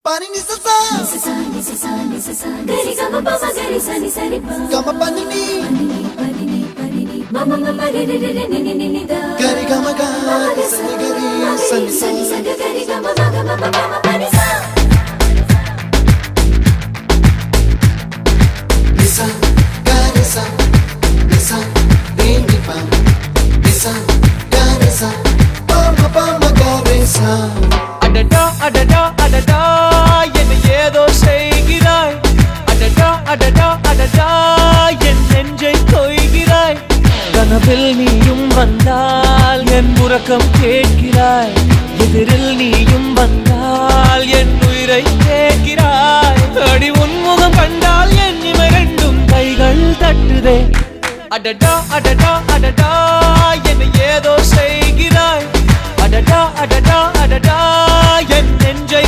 Pani ni sa gari gama pa ma gari sa ni sa ri pa gama pani ni mama mama re re re ni ni ni da gari gama ga sa ni gari sa ni sa gari gama ma pani sa nisa gari sa nisa re ni pa nisa gari sa pa ma gari sa adada adada adada என்ன ஏதோ செய்கிறாய் adada adada adada என் நெஞ்சை கொய்கிறாய் கனவில் நீயும் வந்தால் என் உறக்கம் கேட்கிறாய் எதிரில் நீயும் வந்தால் என் உயிரை கேட்கிறாய் அடி உன்முகம் கண்டால் என் இமை ரெண்டும் கைகள் தட்டுதே adada adada adada என்ன ஏதோ செய்கிறாய் adada adada adada என் நெஞ்சை